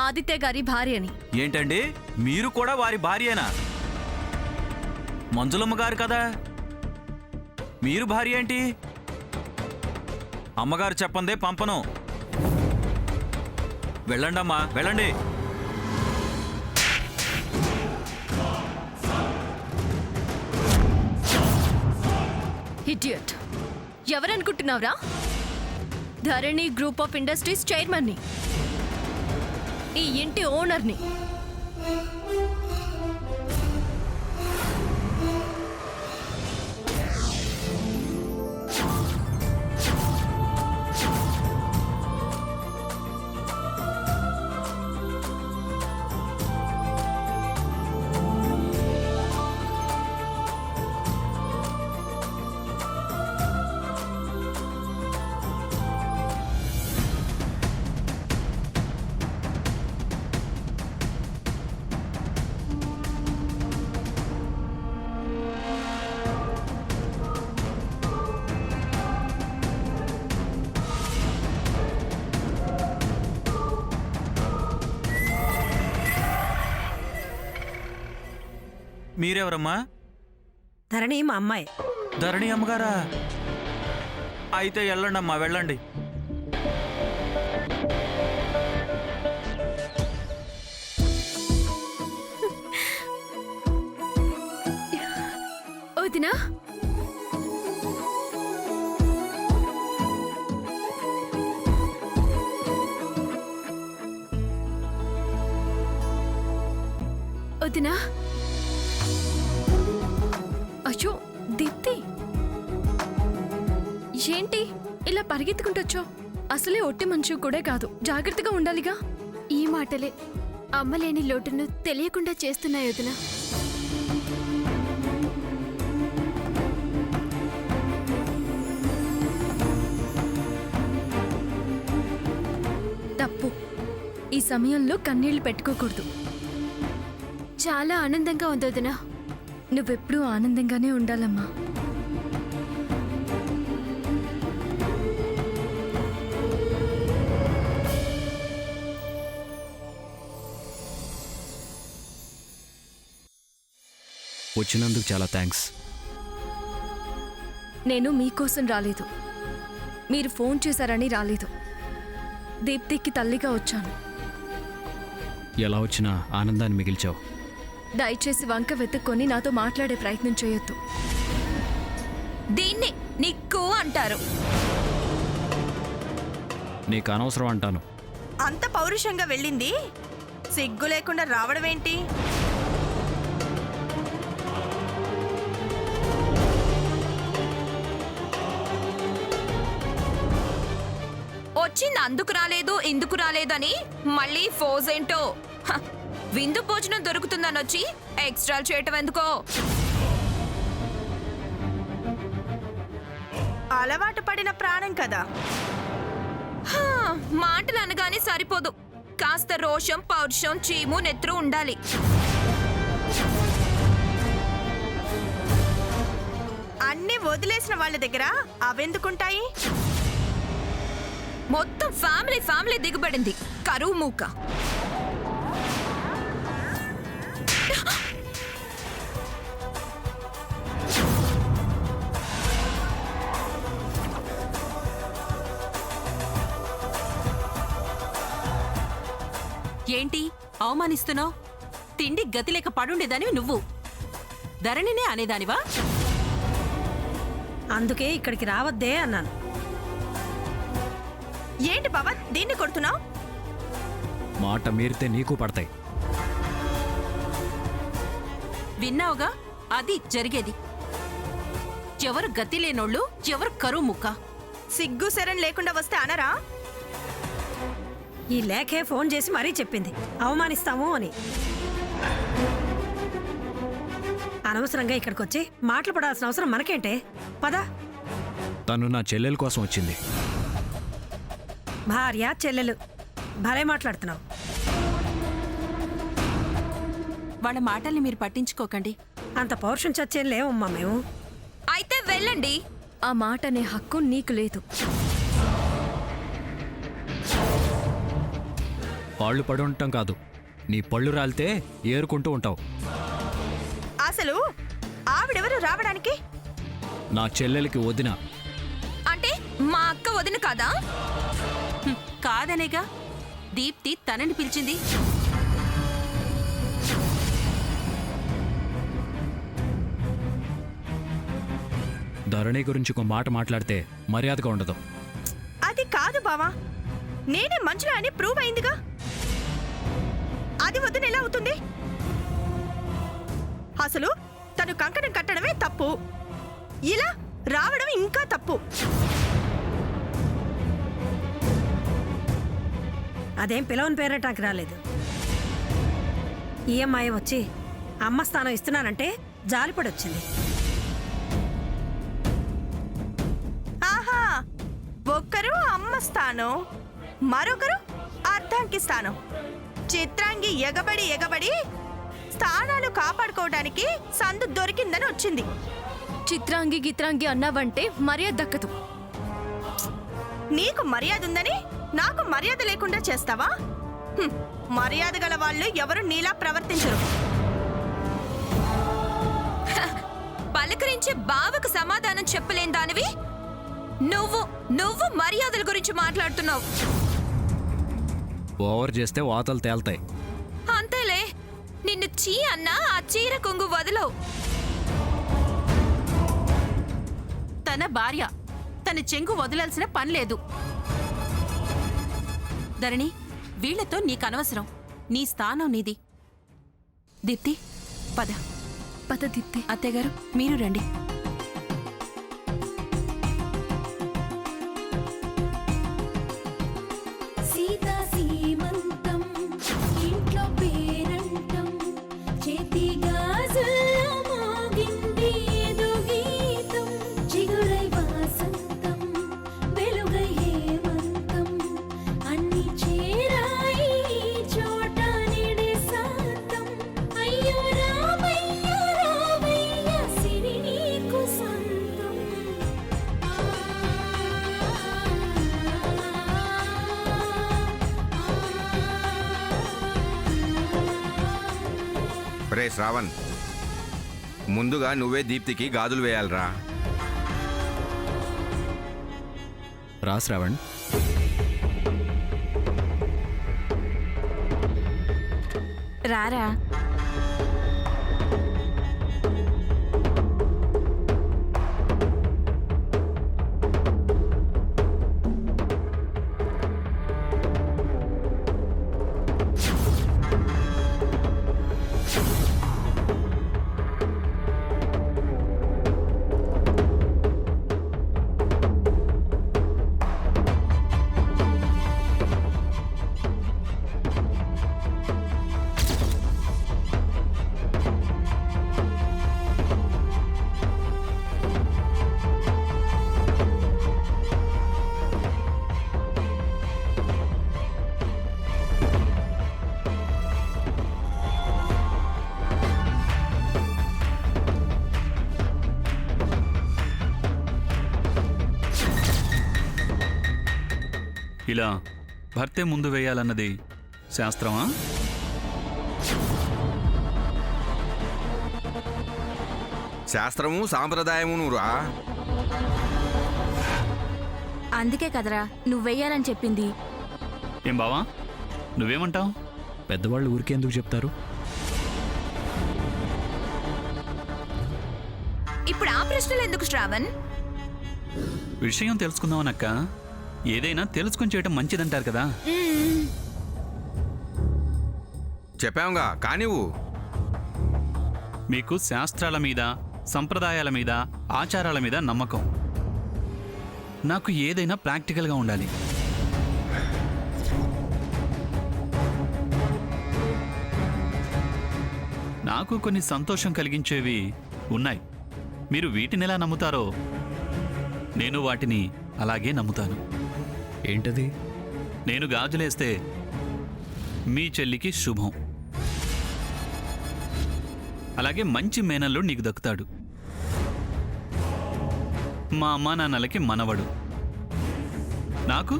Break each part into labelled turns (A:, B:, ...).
A: ఆదిత్య గారి భార్యని.
B: ఏంటండి, మీరు కూడా వారి భార్యేనా? మంజులమ్మ గారు కదా, మీరు భార్య ఏంటి? అమ్మగారు చెప్పందే పంపను. వెళ్ళండమ్మా, వెళ్ళండి.
A: ఇడియట్. ఎవరనుకుంటున్నావురా? ధరణి గ్రూప్ ఆఫ్ ఇండస్ట్రీస్ చైర్మన్ని, ఈ ఇంటి ఓనర్ని.
B: మీరెవరమ్మా?
C: ధరణి మా అమ్మాయి.
B: ధరణి అమ్మగారా? అయితే వెళ్ళండమ్మా, వెళ్ళండి.
A: వదినా, వదినా. అయ్యో దీప్తి, ఏంటి ఇలా పరిగెత్తుకుంటొచ్చో? అసలే ఒట్టి మనిషి కూడా కాదు, జాగ్రత్తగా ఉండాలిగా.
D: ఈ మాటలే అమ్మలేని లోటును తెలియకుండా చేస్తున్నాయి వదినా.
A: తప్పు. ఈ సమయంలో కన్నీళ్లు పెట్టుకోకూడదు.
D: చాలా ఆనందంగా ఉంది వదినా.
A: నువ్వెప్పుడూ ఆనందంగానే ఉండాలమ్మా.
E: వచ్చినందుకు చాలా థ్యాంక్స్.
A: నేను మీకోసం రాలేదు, మీరు ఫోన్ చేశారని రాలేదు. దీప్తికి తల్లిగా వచ్చాను.
E: ఎలా వచ్చినా ఆనందాన్ని మిగిల్చావు.
A: దయచేసి వంక వెతుక్కొని నాతో మాట్లాడే ప్రయత్నం చేయొద్దు.
F: దీన్ని నిక్కు అంటారు.
E: నీకు అనవసరం అంటాను.
F: అంత పౌరుషంగా వెళ్ళింది సిగ్గు లేకుండా రావడమేంటి? వచ్చింది అందుకు రాలేదు ఇందుకు రాలేదని మళ్ళీ ఫోజ్ ఏంటో. విందు భోజనం దొరుకుతుందని వచ్చి ఎక్స్ట్రాలు చేయటం ఎందుకో? అలవాటు పడిన ప్రాణం కదా. మాటలు అనగానే సరిపోదు, కాస్త రోషం పౌరుషం చీము నెత్రు ఉండాలి. అన్నీ వదిలేసిన వాళ్ళ దగ్గర అవెందుకుంటాయి? మొత్తం ఫ్యామిలీ దిగుబడింది, కరువు మూక.
G: ఏంటి అవమానిస్తున్నావు? తిండి గతి లేక పడుండేదానివి నువ్వు, ధరణినే అనేదానివా?
C: అందుకే ఇక్కడికి రావద్దే అన్నాను.
F: ఏంటి బాబా దీన్ని కొడుతున్నావు?
E: మాట మీరితే నీకు పడతాయి.
G: విన్నావుగా, అది జరిగేది. ఎవరు గతి లేనోళ్ళు, ఎవరు కరువు ముక్క.
F: సిగ్గు శరం లేకుండా వస్తే అనరా?
C: ఈ లేఖే ఫోన్ చేసి మరీ చెప్పింది అవమానిస్తాము అని. అనవసరంగా ఇక్కడికి వచ్చి మాటలు పడాల్సిన అవసరం మనకేంటే? పదా.
E: తను నా చెల్లెల కోసం వచ్చింది.
C: భార్య చెల్లెలు భలే మాట్లాడుతున్నావు.
G: వాళ్ళ మాటల్ని మీరు పట్టించుకోకండి.
C: అంత పౌరుషం చచ్చేం లేవమ్మా మేము.
F: అయితే వెళ్ళండి.
A: ఆ మాట అనే హక్కు నీకు లేదు.
E: పాళ్ళు పడి ఉండటం కాదు, నీ పళ్ళు రాలితే ఏరుకుంటూ ఉంటావు.
F: అసలు ఆవిడెవరు రావడానికి?
E: నా చెల్లెలికి వదిన.
F: అంటే మా అక్క వదిన కాదా?
G: కాదనేగా దీప్తి తనని పిలిచింది.
E: ధరణి గురించి ఒక మాట మాట్లాడితే మర్యాదగా ఉండదు.
F: అది కాదు బావా, నేనే మంచులా అని ప్రూవ్ అయిందిగా. అది వదిన ఎలా అవుతుంది? అసలు తను కంకణం కట్టడమే తప్పు, ఇలా రావడం ఇంకా తప్పు.
C: అదేం పిలవని పేరటానికి రాలేదు. ఈ అమ్మాయి వచ్చి అమ్మ స్థానం ఇస్తున్నానంటే జాలిపడి వచ్చింది.
F: ఆహా, ఒక్కరు అమ్మ స్థానం, మరొకరు అర్ధాంకి స్థానం. చిత్రాంగి ఎగబడి ఎగబడి స్థానాలు కాపాడుకోవడానికి సందు దొరికిందని వచ్చింది.
A: చిత్రాంగి గిత్రాంగి అన్నావంటే మర్యాద దక్కదు.
F: నీకు మర్యాద ఉందని నాకు మర్యాద లేకుండా చేస్తావా? మర్యాద గల వాళ్ళు ఎవరు నీలా ప్రవర్తించరు. పలకరించే బావకు సమాధానం చెప్పలేని దానివి నువ్వు మర్యాదల గురించి మాట్లాడుతున్నావు.
E: ఓవర్ చేస్తే వాతలు తేల్తాయి.
F: అంతేలే, నిన్ను చీ అన్నా ఆ చీర కొంగు వదలవు.
G: తన భార్య, తన చెంగు వదలాల్సిన పని లేదు. ధరణి, వీళ్లతో నీకనవసరం. నీ స్థానం నీది. దీప్తి, పద.
A: పద దీప్తి.
G: అత్తయ్యగారు, మీరు రండి.
H: సీతా సీమంతం ఇంట్లో పేరంటం చేతి గాజుల్లో మోగింది ఏదో గీతం చిగురై వాసంతం వెలుగై హేమంతం అన్ని చేరాయి చోట నిడే శాంతం అయ్యో రామయ్య సిరి నీకు సంతం.
I: రే శ్రావణ్, ముందుగా నువ్వే దీప్తికి గాజులు వేయాలరా.
E: రా శ్రావణ్.
A: రారా.
B: ఇలా భర్తే ముందు వేయాలన్నది శాస్త్రమా?
I: శాస్త్రము సాంప్రదాయమును రా.
A: అందుకే కదరా నువ్వు వెయ్యాలని చెప్పింది.
B: ఏం బావా, నువ్వేమంటావు?
E: పెద్దవాళ్ళు ఊరికేందుకు చెప్తారు?
F: ఇప్పుడు ఆ ప్రశ్నలు ఎందుకు శ్రావణ్?
B: విషయం తెలుసుకుందామనక్క. ఏదైనా తెలుసుకుని చేయటం మంచిదంటారు కదా.
I: చెప్పాంగా కానివ్వు.
B: మీకు శాస్త్రాల మీద, సంప్రదాయాల మీద, ఆచారాల మీద నమ్మకం. నాకు ఏదైనా ప్రాక్టికల్గా ఉండాలి. నాకు కొన్ని సంతోషం కలిగించేవి ఉన్నాయి. మీరు వీటిని ఎలా నమ్ముతారో నేను వాటిని అలాగే నమ్ముతాను.
E: ఏంటది?
B: నేను గాజులేస్తే మీ చెల్లికి శుభం, అలాగే మంచి మేనల్లుడు నీకు దక్కుతాడు. మా అమ్మా నాన్నలకి మనవడు, నాకు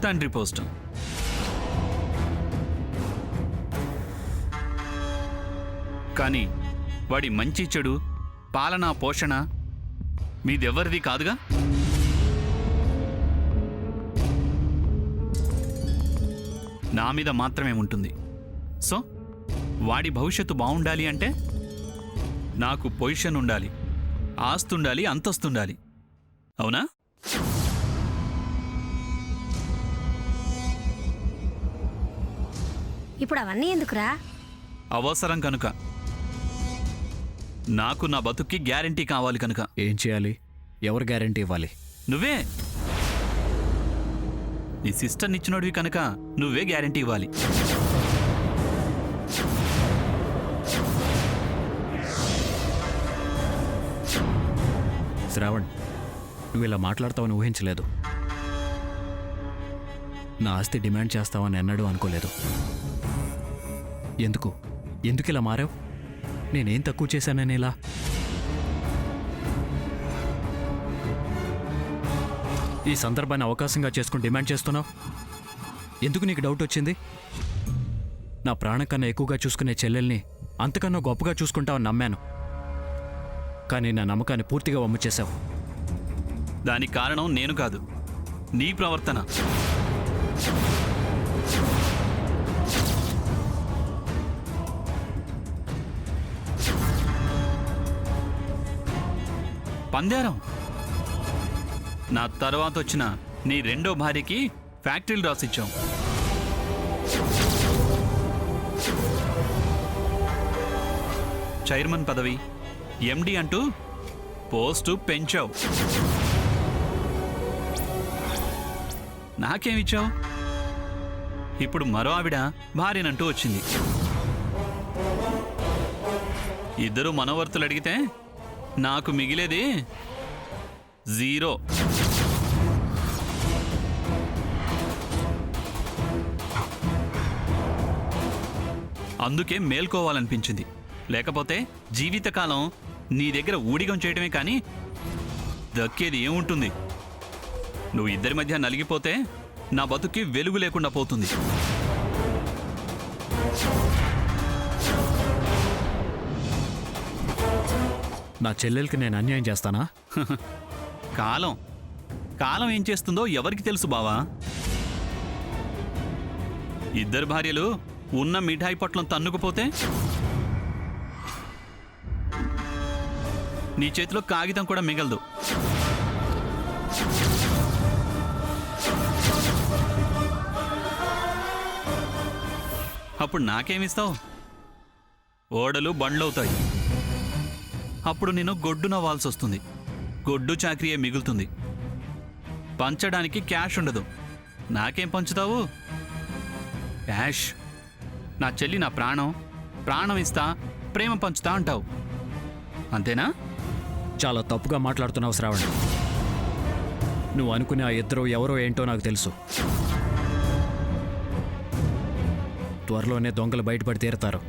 B: తండ్రి పోస్టం. కానీ వాడి మంచి చెడు పాలన పోషణ మీదెవ్వరిది కాదుగా. నా మీద మాత్రమే ఉంటుంది. సో వాడి భవిష్యత్తు బాగుండాలి అంటే నాకు పొజిషన్ ఉండాలి, ఆస్తుండాలి, అంతస్తుండాలి. అవునా?
C: ఇప్పుడు అవన్నీ ఎందుకురా?
B: అవసరం కనుక. నాకు నా బతుక్కి గ్యారెంటీ కావాలి కనుక.
E: ఏం చేయాలి? ఎవరు గ్యారెంటీ ఇవ్వాలి?
B: నువ్వే. నీ సిస్టర్ నిచ్చినోడివి కనుక నువ్వే గ్యారెంటీ ఇవ్వాలి.
E: శ్రావణ్, నువ్వు ఇలా మాట్లాడతావని ఊహించలేదు. నా ఆస్తి డిమాండ్ చేస్తావని ఎన్నడూ అనుకోలేదు. ఎందుకు ఇలా మారావు? నేనేం తక్కువ చేశానని ఇలా? ఈ సందర్భాన్ని అవకాశంగా చేసుకుని డిమాండ్ చేస్తున్నావు. ఎందుకు నీకు డౌట్ వచ్చింది? నా ప్రాణం కన్నా ఎక్కువగా చూసుకునే చెల్లెల్ని అంతకన్నా గొప్పగా చూసుకుంటావని నమ్మాను. కానీ నా నమ్మకాన్ని పూర్తిగా వమ్ము చేశావు.
B: దానికి కారణం నేను కాదు, నీ ప్రవర్తన. పందేరం. నా తర్వాత వచ్చిన నీ రెండో భార్యకి ఫ్యాక్టరీలు రాసిచ్చాం. చైర్మన్ పదవి, ఎండి అంటూ పోస్టు పెంచావు. నాకేమిచ్చావు? ఇప్పుడు మరో ఆవిడ భార్యనంటూ వచ్చింది. ఇద్దరు మనవర్తులు అడిగితే నాకు మిగిలేది 0. అందుకే మేల్కోవాలనిపించింది. లేకపోతే జీవితకాలం నీ దగ్గర ఊడిగం చేయటమే కానీ దక్కేది ఏముంటుంది? నువ్వు ఇద్దరి మధ్య నలిగిపోతే నా బతుక్కి వెలుగు లేకుండా పోతుంది.
E: నా చెల్లెలకి నేను అన్యాయం చేస్తానా?
B: కాలం ఏం చేస్తుందో ఎవరికి తెలుసు బావా? ఇద్దరు భార్యలు ఉన్న మిఠాయి పొట్లం తన్నుకుపోతే నీ చేతిలో కాగితం కూడా మిగలదు. అప్పుడు నాకేమిస్తావు? ఓడలు బండ్లవుతాయి. అప్పుడు నేను గొడ్డు నవ్వాల్సి వస్తుంది. గొడ్డు చాకరీయే మిగులుతుంది. పంచడానికి క్యాష్ ఉండదు. నాకేం పంచుతావు? క్యాష్. నా చెల్లి నా ప్రాణం, ప్రాణం ఇస్తా, ప్రేమ పంచుతా అంటావు. అంతేనా?
E: చాలా తప్పుగా మాట్లాడుతున్నావు శ్రావణ్. నువ్వు అనుకునే ఆ ఇద్దరు ఎవరో ఏంటో నాకు తెలుసు. త్వరలోనే దొంగలు బయటపడి తీరుతారు.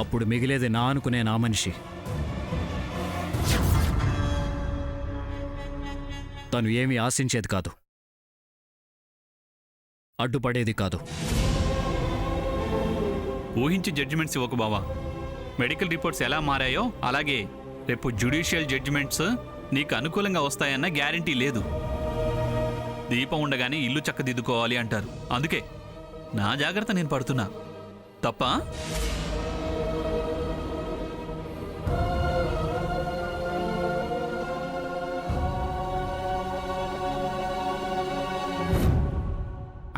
E: అప్పుడు మిగిలేది నా అనుకునే నా మనిషి. తను ఏమీ ఆశించేది కాదు, అడ్డుపడేది కాదు.
B: ఊహించి జడ్జిమెంట్స్ ఇవ్వకు బావా. మెడికల్ రిపోర్ట్స్ ఎలా మారాయో అలాగే రేపు జ్యుడిషియల్ జడ్జిమెంట్స్ నీకు అనుకూలంగా వస్తాయన్న గ్యారంటీ లేదు. దీపం ఉండగానే ఇల్లు చక్కదిద్దుకోవాలి అంటారు. అందుకే నా జాగ్రత్త నేను పడుతున్నా. తప్ప?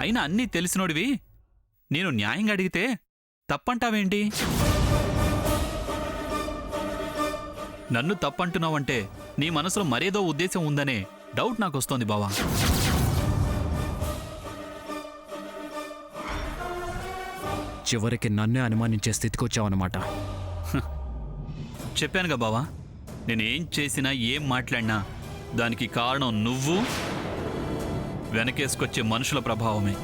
B: అయినా అన్నీ తెలిసినోడివి నేను న్యాయంగా అడిగితే తప్పంటావేంటి? నన్ను తప్పంటున్నావంటే నీ మనసులో మరేదో ఉద్దేశం ఉందనే డౌట్ నాకు వస్తోంది బావా.
E: చివరికి నన్నే అనుమానించే స్థితికి వచ్చావన్నమాట.
B: చెప్పానుగా బావా, నేనేం చేసినా ఏం మాట్లాడినా దానికి కారణం నువ్వు, వెనకేసుకొచ్చే మనుషుల ప్రభావమే.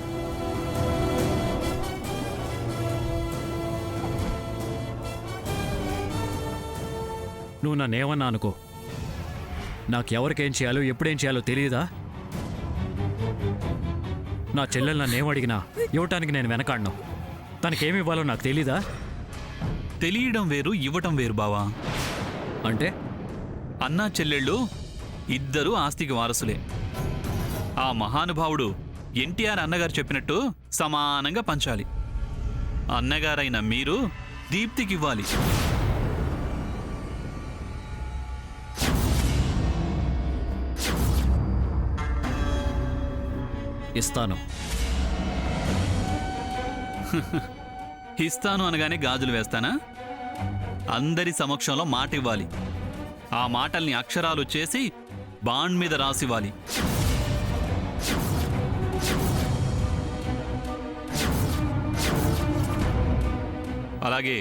E: నువ్వు నన్నేమన్నా అనుకో, నాకెవరికేం చేయాలో ఎప్పుడేం చేయాలో తెలియదా? నా చెల్లెలు నన్ను ఏమడిగినా ఇవ్వటానికి నేను వెనకాడను. తనకేమి ఇవ్వాలో నాకు తెలీదా?
B: తెలియడం వేరు, ఇవ్వటం వేరు బావా.
E: అంటే
B: అన్నా చెల్లెళ్ళు ఇద్దరూ ఆస్తికి వారసులే. ఆ మహానుభావుడు ఎన్టీఆర్ అన్నగారు చెప్పినట్టు సమానంగా పంచాలి. అన్నగారైన మీరు దీప్తికి ఇవ్వాలి.
E: ఇస్తాను.
B: ఇస్తాను అనగానే గాజులు వేస్తానా? అందరి సమక్షంలో మాట ఇవ్వాలి. ఆ మాటల్ని అక్షరాలు చేసి బాండ్ మీద రాసివ్వాలి. అలాగే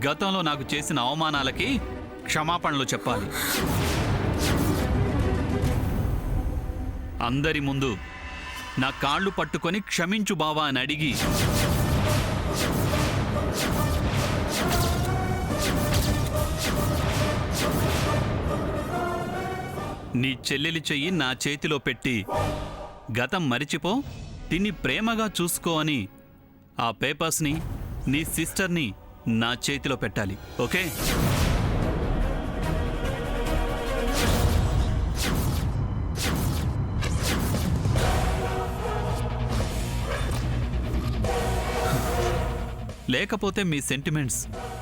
B: గతంలో నాకు చేసిన అవమానాలకి క్షమాపణలు చెప్పాలి. అందరి ముందు నా కాళ్ళు పట్టుకొని క్షమించు బావా అని అడిగి నీ చెల్లెలి చెయ్యి నా చేతిలో పెట్టి గతం మరిచిపో, తిని ప్రేమగా చూసుకో అని ఆ పేపర్స్ని నీ సిస్టర్ని నా చేతిలో పెట్టాలి. ఓకే? లేకపోతే మీ సెంటిమెంట్స్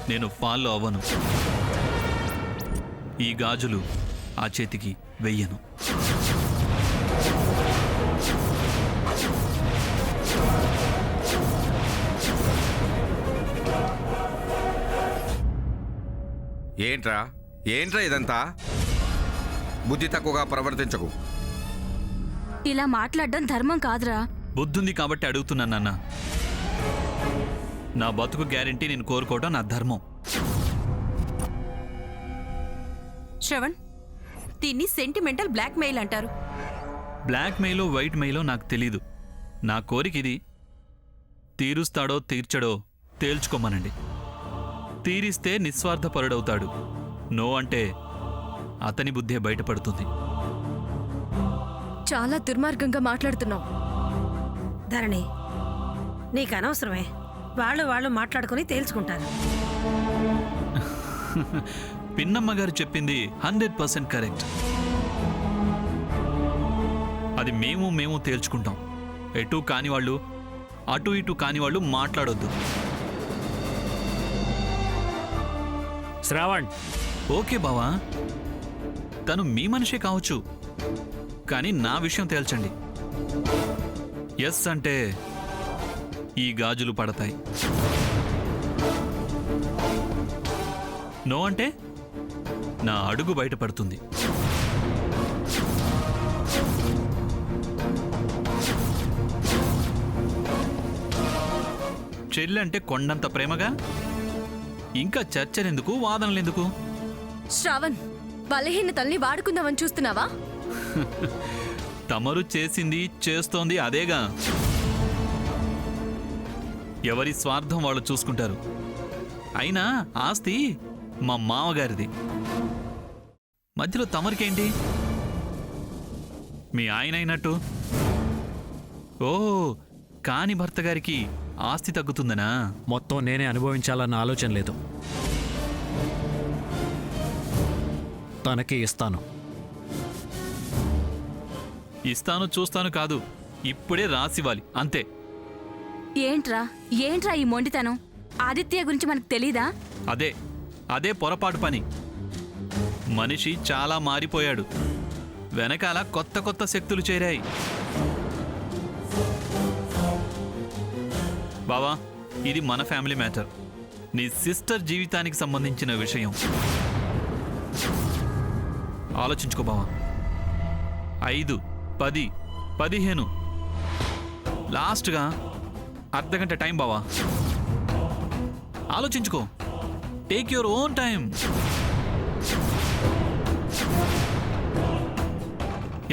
B: నేను ఫాలో అవ్వను. ఈ గాజులు ఆ చేతికి వెయ్యను.
I: ఏంట్రా ఏంట్రా ఇదంతా? బుద్ధి తక్కువగా ప్రవర్తించకు.
A: ఇలా మాట్లాడడం ధర్మం కాదురా.
B: బుద్ధుంది కాబట్టి అడుగుతున్నానన్న. నా బతుకు గ్యారెంటీ నేను కోరుకోవడం నా ధర్మం.
G: శ్రవణ్, దీన్ని సెంటిమెంటల్ బ్లాక్మెయిల్ అంటారు.
B: బ్లాక్ మెయిలో వైట్ మెయిలో నాకు తెలీదు. నా కోరిక ఇది. తీరుస్తాడో తీర్చడో తేల్చుకోమనండి. తీరిస్తే నిస్వార్థపరుడవుతాడు. నో అంటే అతని బుద్ధే బయటపడుతుంది.
A: చాలా దుర్మార్గంగా మాట్లాడుతున్నావు.
C: ధరణి, నీకు అనవసరమే. వాళ్ళు మాట్లాడుకుని తేల్చుకుంటారు.
B: పిన్నమ్మ గారు చెప్పింది 100% కరెక్ట్. అది మేము తేల్చుకుంటాం. ఎటు కానివాళ్ళు, అటు ఇటు కానివాళ్ళు మాట్లాడొద్దు.
E: శ్రావణ్,
B: ఓకే బావా, తను మీ మనిషే కావచ్చు, కానీ నా విషయం తేల్చండి. ఎస్ అంటే ఈ గాజులు పడతాయి. నో అంటే నా అడుగు బయటపడుతుంది. చెల్లంటే కొండంత ప్రేమగా ఇంకా చర్చలెందుకు, వాదనలెందుకు?
A: శ్రావణ్, బలహీనతల్ని వాడుకుందామని చూస్తున్నావా?
B: తమరు చేసింది చేస్తోంది అదేగా. ఎవరి స్వార్థం వాళ్ళు చూసుకుంటారు. అయినా ఆస్తి మా మామగారిది. మధ్యలో తమరికేంటి? మీ ఆయన అయినట్టు. ఓ, కాని భర్త గారికి ఆస్తి తగ్గుతుందనా?
E: మొత్తం నేనే అనుభవించాలన్న ఆలోచన లేదు. తనకి ఇస్తాను.
B: ఇస్తాను చూస్తాను కాదు, ఇప్పుడే రాసివ్వాలి అంతే.
A: ఏంట్రా ఈ మొండితనం? ఆదిత్య గురించి మనకు తెలీదా?
B: అదే పొరపాటు పని. మనిషి చాలా మారిపోయాడు. వెనకాల కొత్త కొత్త శక్తులు చేరాయి. బావా, ఇది మన ఫ్యామిలీ మ్యాటర్. నీ సిస్టర్ జీవితానికి సంబంధించిన విషయం. ఆలోచించుకో బావా. 5, 10, 15 లాస్ట్గా అర్ధగంట టైం బావా. ఆలోచించుకో. Take your own time.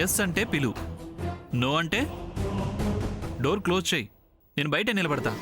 B: Yes అంటే పిలు, నో అంటే డోర్ క్లోజ్ చేయి. నేను బయట నిలబడతా.